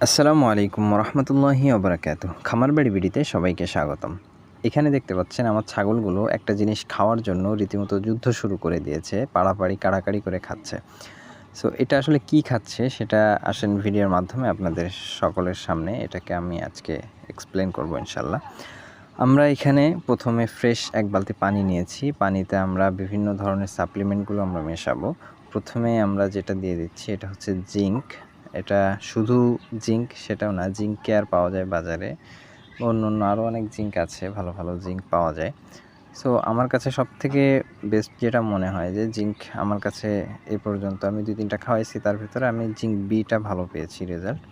আসসালামু আলাইকুম রহমতুল্লাহি ওবরাকাতু। খামার বাড়ি বিডিতে সবাইকে স্বাগতম। এখানে দেখতে পাচ্ছেন আমার ছাগলগুলো একটা জিনিস খাওয়ার জন্য রীতিমতো যুদ্ধ শুরু করে দিয়েছে, পাড়াপাড়ি কাড়াকাড়ি করে খাচ্ছে। সো এটা আসলে কি খাচ্ছে সেটা আসেন ভিডিওর মাধ্যমে আপনাদের সকলের সামনে এটাকে আমি আজকে এক্সপ্লেন করব ইনশাল্লাহ। আমরা এখানে প্রথমে ফ্রেশ এক বালতি পানি নিয়েছি। পানিতে আমরা বিভিন্ন ধরনের সাপ্লিমেন্টগুলো আমরা মেশাবো। প্রথমে আমরা যেটা দিয়ে দিচ্ছি এটা হচ্ছে জিঙ্ক। এটা শুধু জিঙ্ক সেটাও না, জিঙ্ক কেয়ার পাওয়া যায় বাজারে, অন্য আরও অনেক জিঙ্ক আছে, ভালো ভালো জিঙ্ক পাওয়া যায়। সো আমার কাছে সবথেকে বেস্ট যেটা মনে হয় যে জিঙ্ক আমার কাছে এ পর্যন্ত আমি 2-3টা খাওয়াইছি, তার ভিতরে আমি জিঙ্ক বিটা ভালো পেয়েছি রেজাল্ট।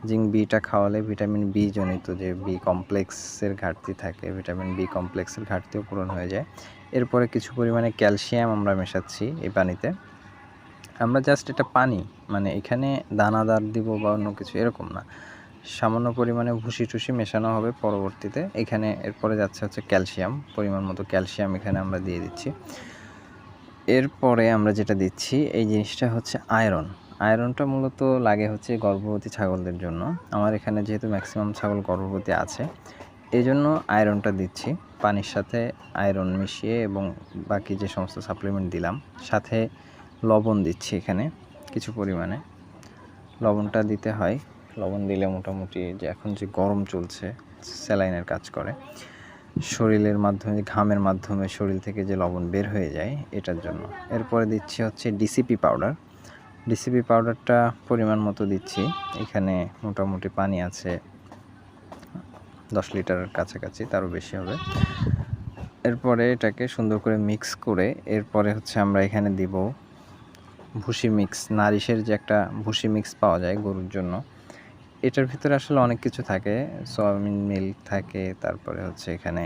জিঙ্ক বিটা খাওয়ালে ভিটামিন বি জনিত যে বি কমপ্লেক্সের ঘাটতি থাকে, ভিটামিন বি কমপ্লেক্সের ঘাটতিও পূরণ হয়ে যায়। এরপরে কিছু পরিমাণে ক্যালসিয়াম আমরা মেশাচ্ছি এই পানিতে। আমরা জাস্ট এটা পানি, মানে এখানে দানাদার দিব বা অন্য কিছু এরকম না, সামান্য পরিমাণে ভুসি টুসি মেশানো হবে পরবর্তীতে। এখানে এরপরে যাচ্ছে হচ্ছে ক্যালসিয়াম, পরিমাণ মতো ক্যালসিয়াম এখানে আমরা দিয়ে দিচ্ছি। এরপরে আমরা যেটা দিচ্ছি এই জিনিসটা হচ্ছে আয়রন। আয়রনটা মূলত লাগে হচ্ছে গর্ভবতী ছাগলদের জন্য। আমার এখানে যেহেতু ম্যাক্সিমাম ছাগল গর্ভবতী আছে, এই জন্য আয়রনটা দিচ্ছি পানির সাথে, আয়রন মিশিয়ে, এবং বাকি যে সমস্ত সাপ্লিমেন্ট দিলাম, সাথে লবণ দিচ্ছি এখানে কিছু পরিমাণে। লবণটা দিতে হয়, লবণ দিলে মোটামুটি যে এখন যে গরম চলছে স্যালাইনের কাজ করে, শরীরের মাধ্যমে ঘামের মাধ্যমে শরীর থেকে যে লবণ বের হয়ে যায় এটার জন্য। এরপরে দিচ্ছি হচ্ছে ডিসিপি পাউডার। ডিসিপি পাউডারটা পরিমাণ মতো দিচ্ছি। এখানে মোটামুটি পানি আছে 10 লিটারের কাছাকাছি, তারও বেশি হবে। এরপরে এটাকে সুন্দর করে মিক্স করে এরপরে হচ্ছে আমরা এখানে দিব ভুসি মিক্স। নারিশের যে একটা ভুসি মিক্স পাওয়া যায় গরুর জন্য, এটার ভিতরে আসলে অনেক কিছু থাকে, সয়াবিন মিল্ক থাকে, তারপরে হচ্ছে এখানে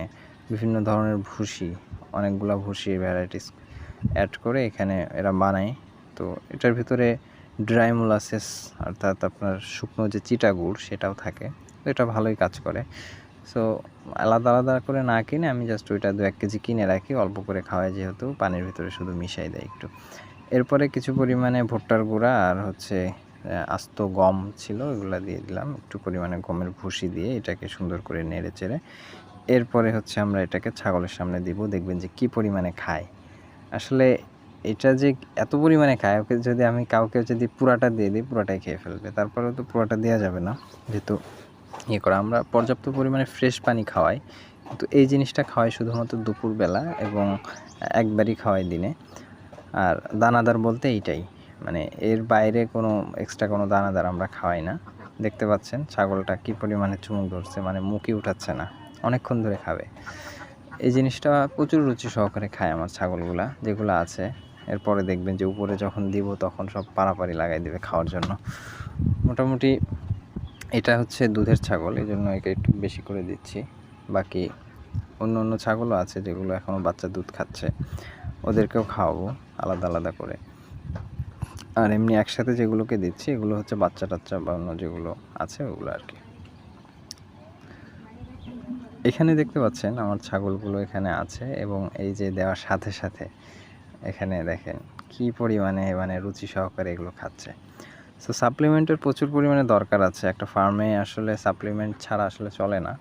বিভিন্ন ধরনের ভুসি, অনেকগুলো ভুসির ভ্যারাইটিস অ্যাড করে এখানে এরা বানায়। তো এটার ভিতরে ড্রাই মোলাসেস অর্থাৎ আপনার শুকনো যে চিটা গুড় সেটাও থাকে, তো এটা ভালোই কাজ করে। সো আলাদা আলাদা করে না কিনে আমি জাস্ট ওইটা 2-1 কেজি কিনে রাখি, অল্প করে খাওয়াই, যেহেতু পানির ভিতরে শুধু মিশাই দেয় একটু। এরপরে কিছু পরিমাণে ভুট্টার গুঁড়া আর হচ্ছে আস্ত গম ছিল, এগুলো দিয়ে দিলাম, একটু পরিমাণে গমের ভুসি দিয়ে এটাকে সুন্দর করে নেড়ে চেড়ে এরপরে হচ্ছে আমরা এটাকে ছাগলের সামনে দিব। দেখবেন যে কি পরিমাণে খায়। আসলে এটা যে এত পরিমাণে খায়, ওকে যদি আমি কাউকে যদি পুরাটা দিয়ে দিই পুরাটাই খেয়ে ফেলবে। তারপরেও তো পুরাটা দেওয়া যাবে না, যেহেতু করা আমরা পর্যাপ্ত পরিমাণে ফ্রেশ পানি খাওয়াই, কিন্তু এই জিনিসটা খাওয়াই শুধুমাত্র দুপুরবেলা এবং একবারই খাওয়াই দিনে। আর দানাদার বলতে এইটাই, মানে এর বাইরে কোনো এক্সট্রা কোনো দানাদার আমরা খাওয়াই না। দেখতে পাচ্ছেন ছাগলটা কি পরিমাণে চুমুক ধরছে, মানে মুখই উঠাচ্ছে না, অনেকক্ষণ ধরে খাবে। এই জিনিসটা প্রচুর রুচি সহকারে খায় আমার ছাগলগুলা যেগুলো আছে। এরপরে দেখবেন যে উপরে যখন দিব তখন সব পাড়াপাড়ি লাগাই দেবে খাওয়ার জন্য। মোটামুটি এটা হচ্ছে দুধের ছাগল, এই জন্য একে একটু বেশি করে দিচ্ছি। বাকি অন্য ছাগলও আছে যেগুলো এখনও বাচ্চা দুধ খাচ্ছে, ওদেরকেও খাওয়াবো আলাদা আলাদা করে। আর এমনি একসাথে যেগুলোকে দিচ্ছি এগুলো হচ্ছে বাচ্চা টাচ্চা বা অন্য যেগুলো আছে ওগুলো আর কি। এখানে দেখতে পাচ্ছেন আমার ছাগলগুলো এখানে আছে, এবং এই যে দেওয়ার সাথে সাথে এখানে দেখেন কি পরিমাণে মানে রুচি সহকারে এগুলো খাচ্ছে। সো সাপ্লিমেন্টের প্রচুর পরিমাণে দরকার আছে একটা ফার্মে, আসলে সাপ্লিমেন্ট ছাড়া আসলে চলে না।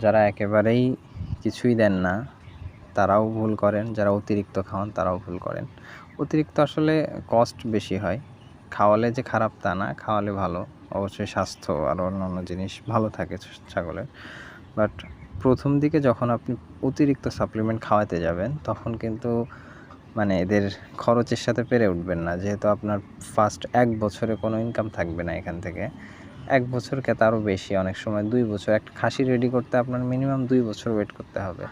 যারা একেবারেই কিছুই দেন না তারাও ভুল করেন, যারা অতিরিক্ত খাওয়ান তারাও ভুল করেন। অতিরিক্ত আসলে কস্ট বেশি হয়, খাওয়ালে যে খারাপ তা না, খাওয়ালে ভালো, অবশ্যই স্বাস্থ্য আর অন্যান্য জিনিস ভালো থাকে ছাগলের। বাট প্রথম দিকে যখন আপনি অতিরিক্ত সাপ্লিমেন্ট খাওয়াতে যাবেন তখন কিন্তু মানে এদের খরচের সাথে পেরে উঠবেন না, যেহেতু আপনার ফার্স্ট 1 বছরে কোনো ইনকাম থাকবে না এখান থেকে। 1 বছর কে তারও বেশি, অনেক সময় 2 বছর। একটা খাসি রেডি করতে আপনার মিনিমাম 2 বছর ওয়েট করতে হবে।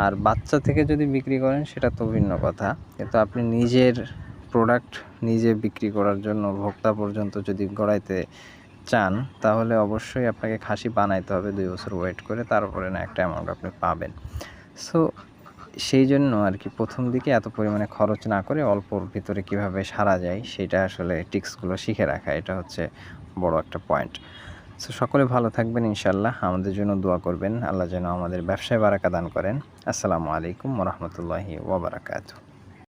আর বাচ্চা থেকে যদি বিক্রি করেন সেটা তো ভিন্ন কথা, কিন্তু আপনি নিজের প্রোডাক্ট নিজে বিক্রি করার জন্য ভোক্তা পর্যন্ত যদি গড়াইতে চান তাহলে অবশ্যই আপনাকে খাসি বানাইতে হবে 2 বছর ওয়েট করে, তারপরে না একটা অ্যামাউন্ট আপনি পাবেন। সো সেই জন্য আর কি প্রথম দিকে এত পরিমাণে খরচ না করে অল্পর ভিতরে কিভাবে সারা যায় সেটা আসলে টিক্সগুলো শিখে রাখা, এটা হচ্ছে বড় একটা পয়েন্ট। সো সকলে ভালো থাকবেন ইনশাল্লাহ, আমাদের জন্য দোয়া করবেন, আল্লাহ যেন আমাদের ব্যবসায় বারাকা দান করেন। আসসালামু আলাইকুম ওয়া রাহমাতুল্লাহি ওয়া বারাকাতুহু।